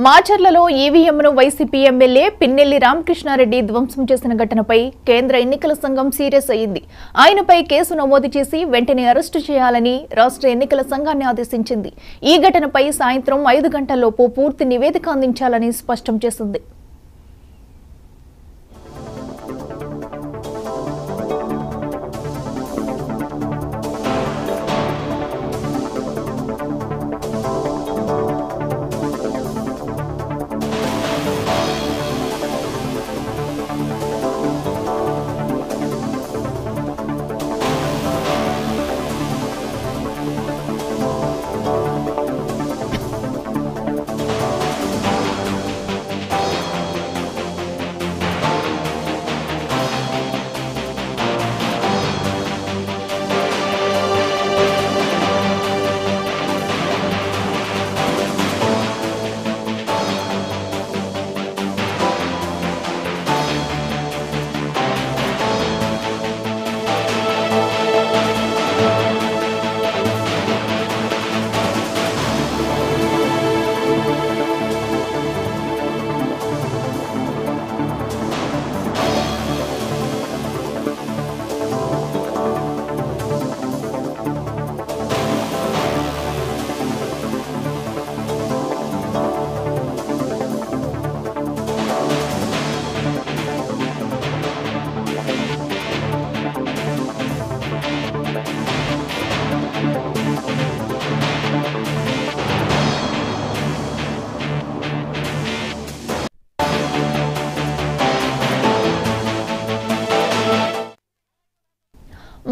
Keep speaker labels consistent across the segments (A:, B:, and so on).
A: మాచర్లలో ఈవీఎంను YCP MLA Pinnelli Ramakrishna Reddy ధ్వంసం చేసిన ఘటనపై కేంద్ర ఎన్నికల సంఘం సీరియస్ అయింది. ఆయనపై కేసు నమోదు చేసి వెంటనే అరెస్టు చేయాలని రాష్ట్ర ఎన్నికల సంఘాన్ని ఆదేశించింది. ఈ ఘటనపై సాయంత్రం 5 గంటల్లోపు పూర్తి నివేదిక అందించాలని స్పష్టం చేసింది.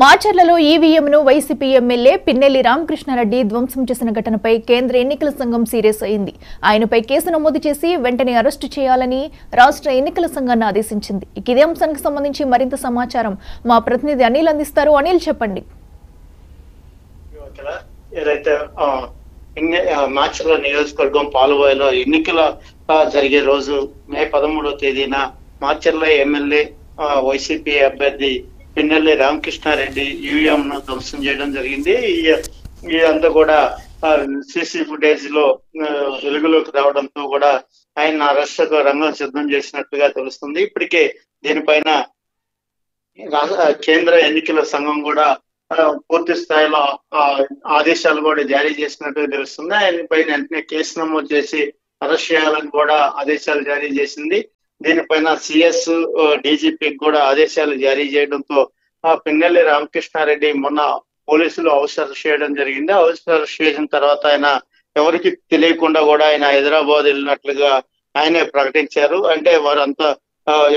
A: మాచర్లలో ఈవీఎంను వైసీపీ ఎమ్మెల్యే పిన్నెల్లి రామకృష్ణారెడ్డి ధ్వంసం చేసిన ఘటనపై కేంద్ర ఎన్నికల సంఘం సీరియస్ అయింది. ఆయనపై కేసు నమోదు చేసి వెంటనే అరెస్టు చేయాలని రాష్ట్ర ఎన్నికల సంఘాన్ని ఆదేశించింది. ఇదే అంశానికి సంబంధించి మరింత సమాచారం మా ప్రతినిధి అనిల్ అందిస్తారు. అనిల్, చెప్పండి.
B: ఏదైతే మాచర్ల నియోజకవర్గం పాలువాయిలో ఎన్నికల జరిగే రోజు మే 13వ తేదీన మాచర్ల ఎమ్మెల్యే వైసీపీ అభ్యర్థి పిన్నెల్లి రామకృష్ణారెడ్డి ఈవీఎం ను ధ్వంసం చేయడం జరిగింది. ఇదంతా కూడా సీసీ ఫుటేజ్ లో వెలుగులోకి రావడంతో కూడా ఆయన అరెస్ట్ రంగం సిద్ధం చేసినట్టుగా తెలుస్తుంది. ఇప్పటికే దీనిపైన కేంద్ర ఎన్నికల సంఘం కూడా పూర్తి స్థాయిలో ఆదేశాలు కూడా జారీ చేసినట్టుగా తెలుస్తుంది. ఆయన పైన వెంటనే కేసు నమోదు చేసి అరెస్ట్ చేయాలని కూడా ఆదేశాలు జారీ చేసింది. దీనిపైన సిఎస్ డీజీపీకి కూడా ఆదేశాలు జారీ చేయడంతో పిన్నెల్లి రామకృష్ణారెడ్డి మొన్న పోలీసులు అరెస్ట్ చేయడం జరిగింది. అరెస్ట్ చేసిన తర్వాత ఆయన ఎవరికి తెలియకుండా కూడా ఆయన హైదరాబాద్ వెళ్ళినట్లుగా ఆయనే ప్రకటించారు. అంటే వారంతా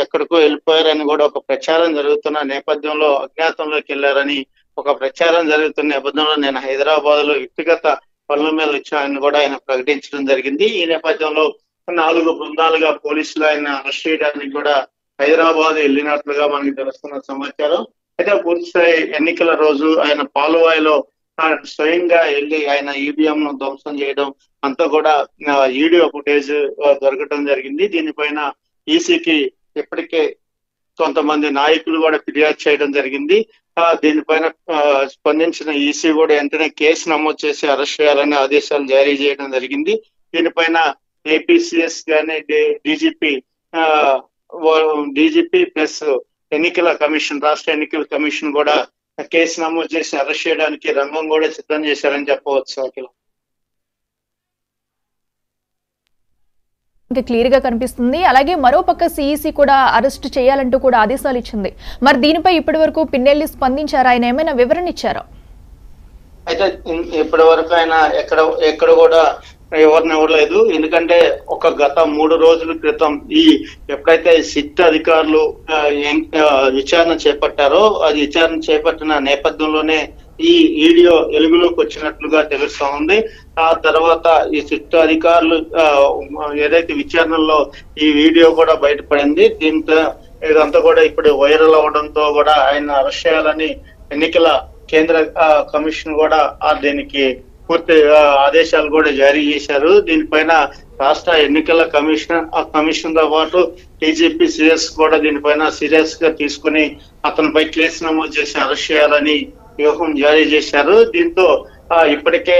B: ఎక్కడికో వెళ్ళిపోయారని కూడా ఒక ప్రచారం జరుగుతున్న నేపథ్యంలో అజ్ఞాతంలోకి వెళ్లారని ఒక ప్రచారం జరుగుతున్న నేపథ్యంలో నేను హైదరాబాద్ లో వ్యక్తిగత పనుల మీద వచ్చానని కూడా ఆయన ప్రకటించడం జరిగింది. ఈ నేపథ్యంలో 4 బృందాలుగా పోలీసులు ఆయన అరెస్ట్ చేయడానికి కూడా హైదరాబాద్ వెళ్ళినట్లుగా మనకి తెలుస్తున్న సమాచారం. అయితే పూర్తిస్థాయి ఎన్నికల రోజు ఆయన పాలువాయిలో స్వయంగా వెళ్ళి ఆయన ఈవీఎం ను ధ్వంసం చేయడం అంతా కూడా వీడియో ఫుటేజ్ దొరకడం జరిగింది. దీనిపైన ఈసీకి ఇప్పటికే కొంతమంది నాయకులు కూడా ఫిర్యాదు చేయడం జరిగింది. దీనిపైన స్పందించిన ఈసీ కూడా వెంటనే కేసు నమోదు చేసి అరెస్ట్ చేయాలని ఆదేశాలు జారీ చేయడం జరిగింది. దీనిపైన ఏపీసీఎస్ గానీ డీజీపీ ప్లస్ ఎన్నికల కమిషన్, రాష్ట్ర ఎన్నికల కమిషన్ కూడా కేసు నమోదు చేసి అరెస్ట్ చేయడానికి రంగం కూడా సిద్ధం చేశారని చెప్పవచ్చు. అఖిల
A: క్లియర్ గా కనిపిస్తుంది. అలాగే మరోపక్క సిఈసి కూడా అరెస్ట్ చేయాలంటూ కూడా ఆదేశాలు ఇచ్చింది. మరి దీనిపై ఇప్పటి వరకు పిన్నెల్లి స్పందించారా? ఆయన ఏమైనా వివరణ ఇచ్చారా?
B: అయితే ఇప్పటి వరకు ఆయన ఎక్కడ కూడా ఎవరిని ఇవ్వలేదు. ఎందుకంటే గత 3 రోజుల క్రితం ఎప్పుడైతే సిట్ అధికారులు విచారణ చేపట్టారో అది విచారణ చేపట్టిన నేపథ్యంలోనే ఈ వీడియో వెలుగులోకి వచ్చినట్లుగా తెలుస్తా ఉంది. ఆ తర్వాత ఈ సిట్ అధికారులు ఏదైతే విచారణలో ఈ వీడియో కూడా బయటపడింది. దీంతో ఇదంతా కూడా ఇప్పుడు వైరల్ అవడంతో కూడా ఆయన అరెస్ట్ చేయాలని ఎన్నికల కేంద్ర కమిషన్ కూడా దీనికి పూర్తి ఆదేశాలు కూడా జారీ చేశారు. దీనిపైన రాష్ట్ర ఎన్నికల కమిషన్ తో పాటు టీజీపీ సిఎస్ కూడా దీనిపైన సీరియస్ గా తీసుకుని అతనిపై కేసు నమోదు చేసి అరెస్ట్ చేయాలని వ్యూహం జారీ చేశారు. దీంతో ఇప్పటికే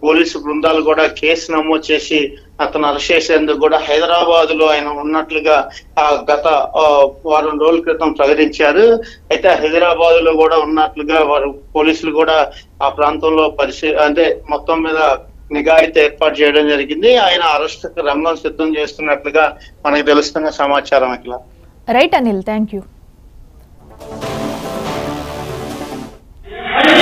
B: పోలీసు బృందాలు కూడా కేసు నమోదు చేసి అతను అరెస్ట్ చేసేందుకు కూడా హైదరాబాద్ లో ఆయన ఉన్నట్లుగా గత వారం రోజుల క్రితం ప్రకటించారు. అయితే హైదరాబాద్ లో కూడా ఉన్నట్లుగా వారు పోలీసులు కూడా ఆ ప్రాంతంలో అంటే మొత్తం మీద నిఘా అయితే ఏర్పాటు చేయడం జరిగింది. ఆయన అరెస్ట్ రంగం సిద్ధం చేస్తున్నట్లుగా మనకు తెలుస్తున్న సమాచారం. అట్లా
A: right Anil, thank you.
C: Hey!